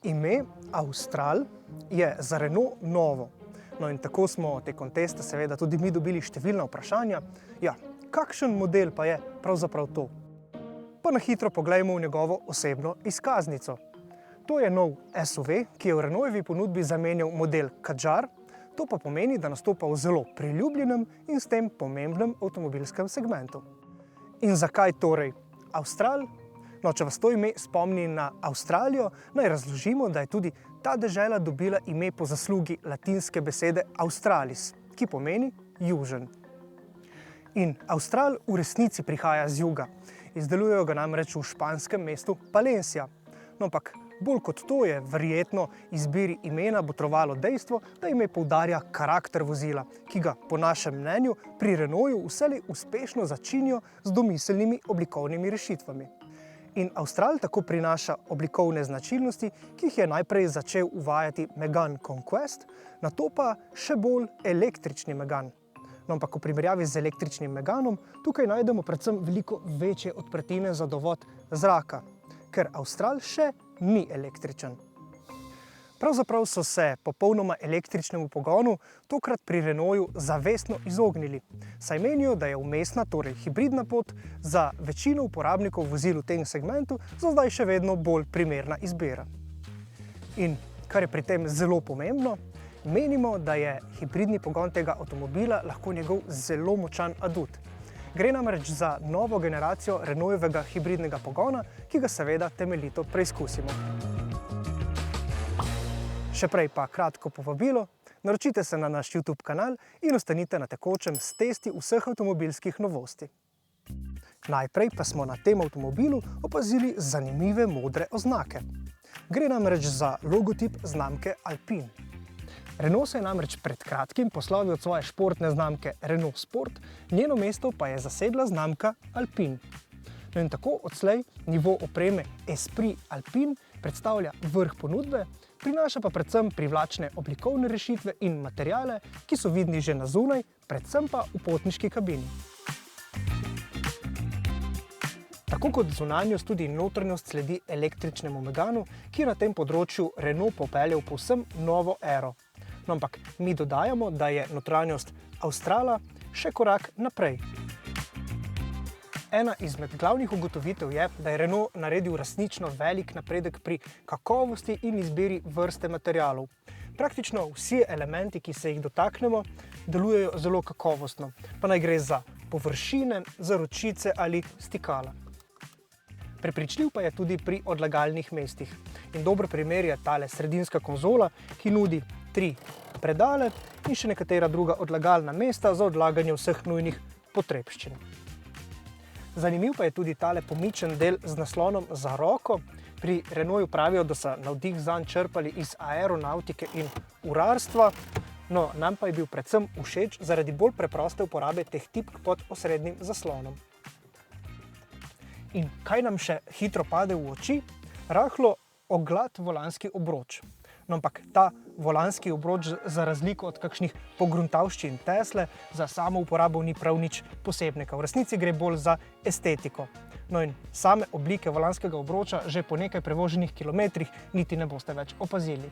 Ime Austral je za Renault novo. No in tako smo tekom testa seveda tudi mi dobili številna vprašanja. Ja, kakšen model pa je pravzaprav to? Pa na hitro poglejmo v njegovo osebno izkaznico. To je nov SUV, ki je v Renaultovi ponudbi zamenjal model Kadjar. To pa pomeni, da nastopa v zelo priljubljenem in s tem pomembnem avtomobilskem segmentu. In zakaj torej Austral? No, če vas to ime spomni na Avstralijo, naj razložimo, da je tudi ta dežela dobila ime po zaslugi latinske besede Australis, ki pomeni južen. In Austral v resnici prihaja z juga. Izdelujejo ga namreč v španskem mestu Palencia. No, ampak bolj kot to je verjetno izbiri imena botrovalo dejstvo, da ime poudarja karakter vozila, ki ga po našem mnenju pri Renaultu vselej uspešno začinijo z domiselnimi oblikovnimi rešitvami. In Austral tako prinaša oblikovne značilnosti, ki jih je najprej začel uvajati Megane Conquest, nato pa še bolj električni Megane. No, ampak v primerjavi z električnim Meganom tukaj najdemo predvsem veliko večje odprtine za dovod zraka, ker Austral še ni električen. Pravzaprav so se popolnoma električnemu pogonu tokrat pri Renaultu zavestno izognili, saj menijo, da je vmesna, torej hibridna pot za večino uporabnikov vozil v tem segmentu za zdaj še vedno bolj primerna izbira. In kar je pri tem zelo pomembno, menimo, da je hibridni pogon tega avtomobila lahko njegov zelo močan adut. Gre namreč za novo generacijo Renaultovega hibridnega pogona, ki ga seveda temeljito preizkusimo. Še prej pa kratko povabilo, naročite se na naš YouTube kanal in ostanite na tekočem s testi vseh avtomobilskih novosti. Najprej pa smo na tem avtomobilu opazili zanimive modre oznake. Gre namreč za logotip znamke Alpine. Renault se je namreč pred kratkim poslovil od svoje športne znamke Renault Sport, njeno mesto pa je zasedla znamka Alpine. No in tako odslej nivo opreme Esprit Alpine predstavlja vrh ponudbe, prinaša pa predvsem privlačne oblikovne rešitve in materiale, ki so vidni že na zunaj, predvsem pa v potniški kabini. Tako kot zunanjost, tudi notranjost sledi električnemu Meganu, ki je na tem področju Renault popeljal povsem novo ero. No, ampak mi dodajamo, da je notranjost Australa še korak naprej. Ena izmed glavnih ugotovitev je, da je Renault naredil resnično velik napredek pri kakovosti in izbiri vrste materialov. Praktično vsi elementi, ki se jih dotaknemo, delujejo zelo kakovostno, pa naj gre za površine, za ročice ali stikala. Prepričljiv pa je tudi pri odlagalnih mestih. In dober primer je tale sredinska konzola, ki nudi 3 predale in še nekatera druga odlagalna mesta za odlaganje vseh nujnih potrebščin. Zanimiv pa je tudi tale pomičen del z naslonom za roko. Pri Renaultu pravijo, da so navdih zanj črpali iz aeronautike in urarstva, no nam pa je bil predvsem všeč zaradi bolj preproste uporabe teh tipk pod osrednjim zaslonom. In kaj nam še hitro pade v oči? Rahlo oglad volanski obroč. No, ampak ta volanski obroč za razliko od kakšnih pogruntavščin Tesle za samo uporabo ni prav nič posebnega. V resnici gre bolj za estetiko. No in same oblike volanskega obroča že po nekaj prevoženih kilometrih niti ne boste več opazili.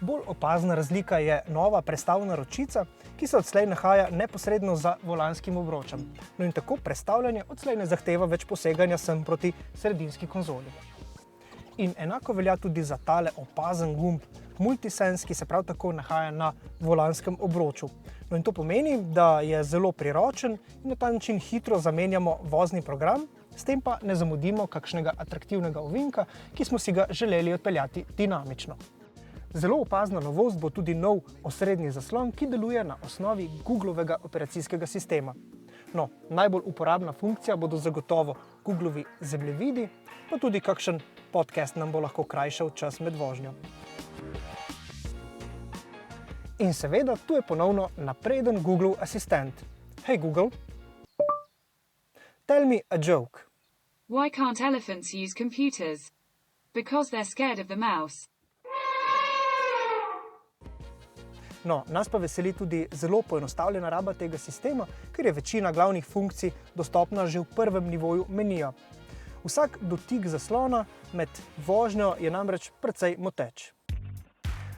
Bolj opazna razlika je nova prestavna ročica, ki se odslej nahaja neposredno za volanskim obročem. No in tako prestavljanje odslej ne zahteva več poseganja sem proti sredinski konzoli. In enako velja tudi za tale opazen gumb Multisense, ki se prav tako nahaja na volanskem obroču. No in to pomeni, da je zelo priročen in na ta način hitro zamenjamo vozni program, s tem pa ne zamudimo kakšnega atraktivnega ovinka, ki smo si ga želeli odpeljati dinamično. Zelo opazna novost bo tudi nov osrednji zaslon, ki deluje na osnovi Googlovega operacijskega sistema. No, najbolj uporabna funkcija bodo zagotovo Googlovi zemljevidi, pa tudi kakšen podcast nam bo lahko krajšal čas med vožnjo. In seveda, tu je ponovno napreden Googlov asistent. Hey Google, tell me a joke. Why can't elephants use computers? Because they're scared of the mouse. No, nas pa veseli tudi zelo poenostavljena raba tega sistema, ker je večina glavnih funkcij dostopna že v prvem nivoju menija. Vsak dotik zaslona med vožnjo je namreč precej moteč.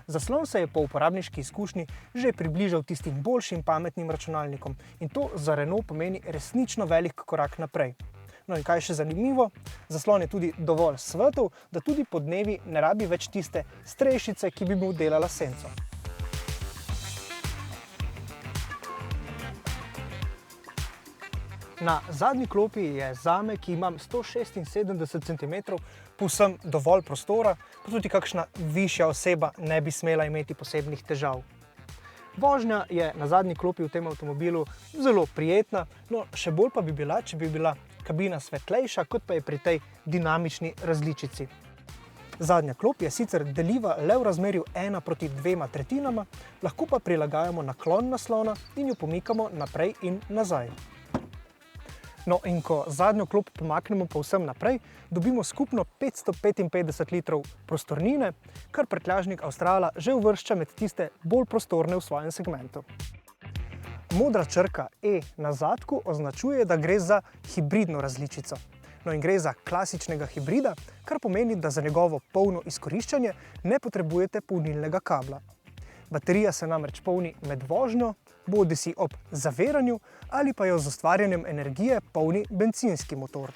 Zaslon se je po uporabniški izkušnji že približal tistim boljšim pametnim računalnikom in to za Renault pomeni resnično velik korak naprej. No in kaj še zanimivo, zaslon je tudi dovolj svetel, da tudi podnevi ne rabi več tiste strešice, ki bi mu delala senco. Na zadnji klopi je zame, ki imam 176 cm, povsem dovolj prostora, pa tudi kakšna višja oseba ne bi smela imeti posebnih težav. Vožnja je na zadnji klopi v tem avtomobilu zelo prijetna, no še bolj pa bi bila, če bi bila kabina svetlejša, kot pa je pri tej dinamični različici. Zadnja klop je sicer deljiva le v razmerju 1:2, lahko pa prilagajamo naklon naslona in jo pomikamo naprej in nazaj. No in ko zadnjo klop pomaknemo povsem naprej, dobimo skupno 555 litrov prostornine, kar prtljažnik Australa že uvršča med tiste bolj prostorne v svojem segmentu. Modra črka E na zadku označuje, da gre za hibridno različico. No in gre za klasičnega hibrida, kar pomeni, da za njegovo polno izkoriščanje ne potrebujete polnilnega kabla. Baterija se namreč polni med vožnjo, bodisi ob zaviranju ali pa jo z ustvarjanjem energije polni bencinski motor.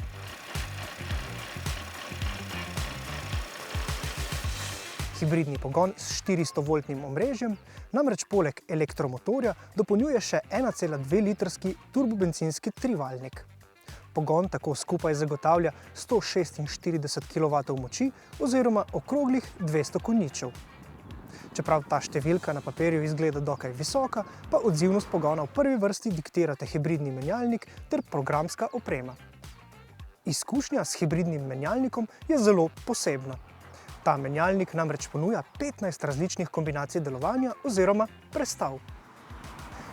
Hibridni pogon s 400-voltnim omrežjem namreč poleg elektromotorja dopolnjuje še 1,2 litrski turbobencinski trivaljnik. Pogon tako skupaj zagotavlja 146 kW moči oziroma okroglih 200 konjičev. Čeprav ta številka na papirju izgleda dokaj visoka, pa odzivnost pogona v prvi vrsti diktirate hibridni menjalnik ter programska oprema. Izkušnja s hibridnim menjalnikom je zelo posebna. Ta menjalnik namreč ponuja 15 različnih kombinacij delovanja oziroma prestav.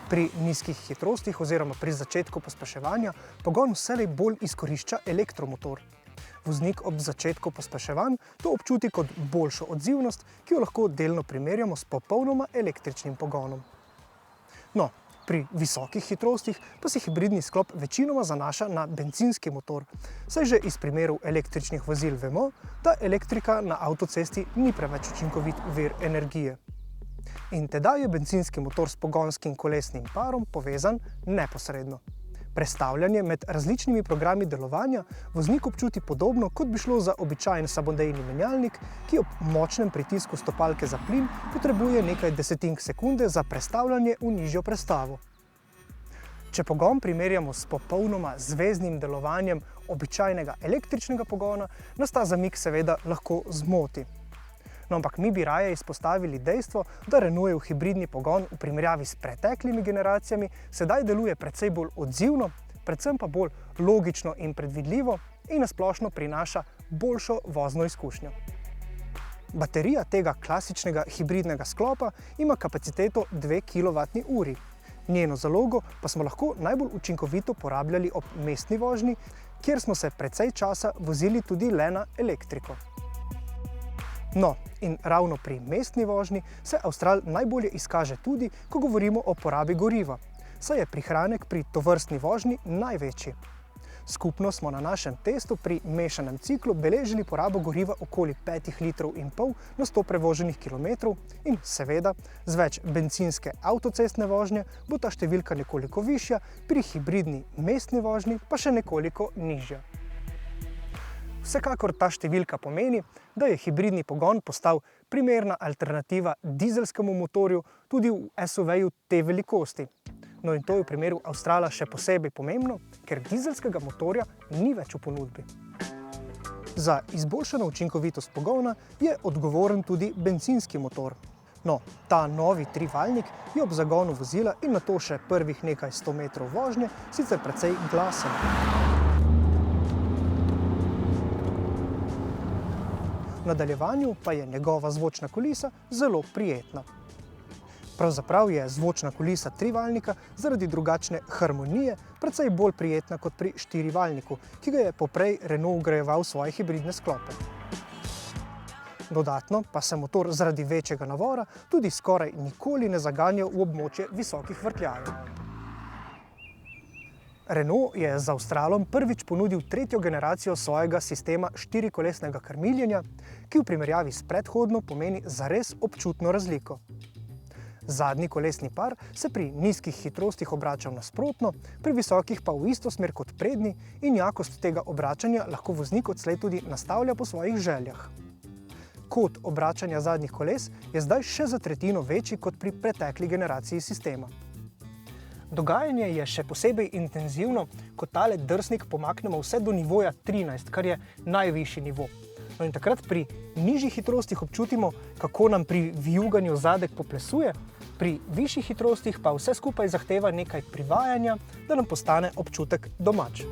Pri nizkih hitrostih oziroma pri začetku pospeševanja pogon vselej bolj izkorišča elektromotor. Voznik ob začetku pospeševanj to občuti kot boljšo odzivnost, ki jo lahko delno primerjamo s popolnoma električnim pogonom. No, pri visokih hitrostih pa se hibridni sklop večinoma zanaša na bencinski motor, saj že iz primerov električnih vozil vemo, da elektrika na avtocesti ni preveč učinkovit vir energije. In tedaj je bencinski motor s pogonskim kolesnim parom povezan neposredno. Prestavljanje med različnimi programi delovanja voznik občuti podobno, kot bi šlo za običajen samodejni menjalnik, ki ob močnem pritisku stopalke za plin potrebuje nekaj desetink sekunde za prestavljanje v nižjo prestavo. Če pogon primerjamo s popolnoma zveznim delovanjem običajnega električnega pogona, nas ta zamik seveda lahko zmoti. No, ampak mi bi raje izpostavili dejstvo, da Renaultov hibridni pogon v primerjavi s preteklimi generacijami sedaj deluje precej bolj odzivno, predvsem pa bolj logično in predvidljivo in na splošno prinaša boljšo vozno izkušnjo. Baterija tega klasičnega hibridnega sklopa ima kapaciteto 2 kWh. Njeno zalogo pa smo lahko najbolj učinkovito porabljali ob mestni vožnji, kjer smo se precej časa vozili tudi le na elektriko. No, in ravno pri mestni vožnji se Austral najbolje izkaže tudi, ko govorimo o porabi goriva, saj je prihranek pri tovrstni vožnji največji. Skupno smo na našem testu pri mešanem ciklu beležili porabo goriva okoli 5,5 litrov na 100 prevoženih kilometrov in seveda z več bencinske avtocestne vožnje bo ta številka nekoliko višja, pri hibridni mestni vožnji pa še nekoliko nižja. Vsekakor ta številka pomeni, da je hibridni pogon postal primerna alternativa dizelskemu motorju tudi v SUV-ju te velikosti. No in to je v primeru Australa še posebej pomembno, ker dizelskega motorja ni več v ponudbi. Za izboljšano učinkovitost pogona je odgovoren tudi bencinski motor. No, ta novi trivaljnik je ob zagonu vozila in nato še prvih nekaj 100 metrov vožnje sicer precej glasen. V nadaljevanju pa je njegova zvočna kulisa zelo prijetna. Pravzaprav je zvočna kulisa trivaljnika zaradi drugačne harmonije precej bolj prijetna kot pri štirivaljniku, ki ga je poprej Renault vgrajeval v svoje hibridne sklope. Dodatno pa se motor zaradi večjega navora tudi skoraj nikoli ne zaganja v območje visokih vrtljajev. Renault je z Australom prvič ponudil tretjo generacijo svojega sistema štirikolesnega krmiljenja, ki v primerjavi s predhodno pomeni zares občutno razliko. Zadnji kolesni par se pri nizkih hitrostih obrača nasprotno, pri visokih pa v isto smer kot prednji in jakost tega obračanja lahko voznik odslej tudi nastavlja po svojih željah. Kot obračanja zadnjih koles je zdaj še za tretjino večji kot pri pretekli generaciji sistema. Dogajanje je še posebej intenzivno, ko tale drsnik pomaknemo vse do nivoja 13, kar je najvišji nivo. No in takrat pri nižjih hitrostih občutimo, kako nam pri vijuganju zadek poplesuje, pri višjih hitrostih pa vse skupaj zahteva nekaj privajanja, da nam postane občutek domač.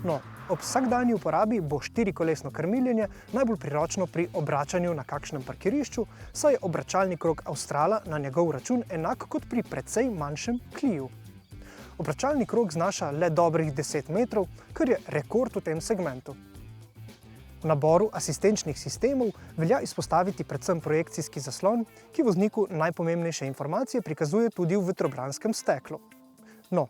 No, ob vsakdanji uporabi bo štirikolesno krmiljenje najbolj priročno pri obračanju na kakšnem parkirišču, saj je obračalni krog Australa na njegov račun enak kot pri precej manjšem Clio. Obračalni krog znaša le dobrih 10 metrov, kar je rekord v tem segmentu. V naboru asistenčnih sistemov velja izpostaviti predvsem projekcijski zaslon, ki vozniku najpomembnejše informacije prikazuje tudi v vetrobranskem steklu. No,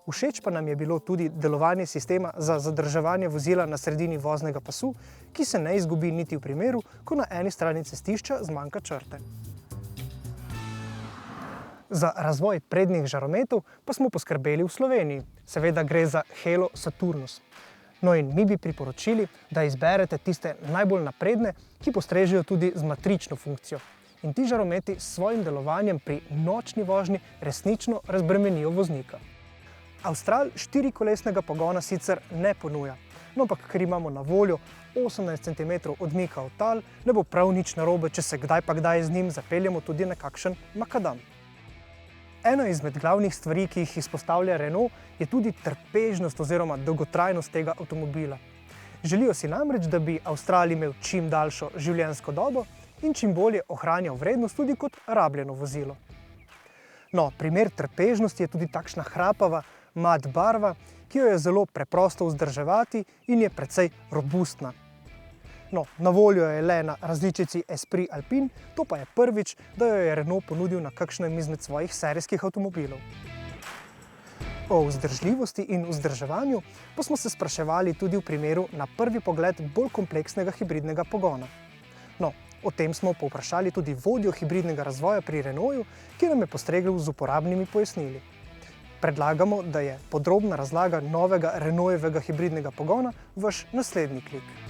všeč pa nam je bilo tudi delovanje sistema za zadrževanje vozila na sredini voznega pasu, ki se ne izgubi niti v primeru, ko na eni strani cestišča zmanjka črte. Za razvoj prednjih žarometov pa smo poskrbeli v Sloveniji. Seveda gre za Helo Saturnus. No in mi bi priporočili, da izberete tiste najbolj napredne, ki postrežejo tudi z matrično funkcijo. In ti žarometi s svojim delovanjem pri nočni vožnji resnično razbremenijo voznika. Austral štirikolesnega pogona sicer ne ponuja, no ampak ker imamo na voljo 18 cm odmika od tal, ne bo prav nič narobe, če se kdaj pa kdaj z njim zapeljemo tudi na kakšen makadam. Ena izmed glavnih stvari, ki jih izpostavlja Renault, je tudi trpežnost oziroma dolgotrajnost tega avtomobila. Želijo si namreč, da bi Austral imel čim daljšo življenjsko dobo in čim bolje ohranjal vrednost tudi kot rabljeno vozilo. No, primer trpežnosti je tudi takšna hrapava mat barva, ki jo je zelo preprosto vzdrževati in je precej robustna. No, na voljo je le na različici Esprit Alpine, to pa je prvič, da jo je Renault ponudil na kakšnem izmed svojih serijskih avtomobilov. O vzdržljivosti in vzdrževanju pa smo se spraševali tudi v primeru na prvi pogled bolj kompleksnega hibridnega pogona. No, o tem smo povprašali tudi vodjo hibridnega razvoja pri Renaultu, ki nam je postregel z uporabnimi pojasnili. Predlagamo, da je podrobna razlaga novega Renaultovega hibridnega pogona vaš naslednji klik.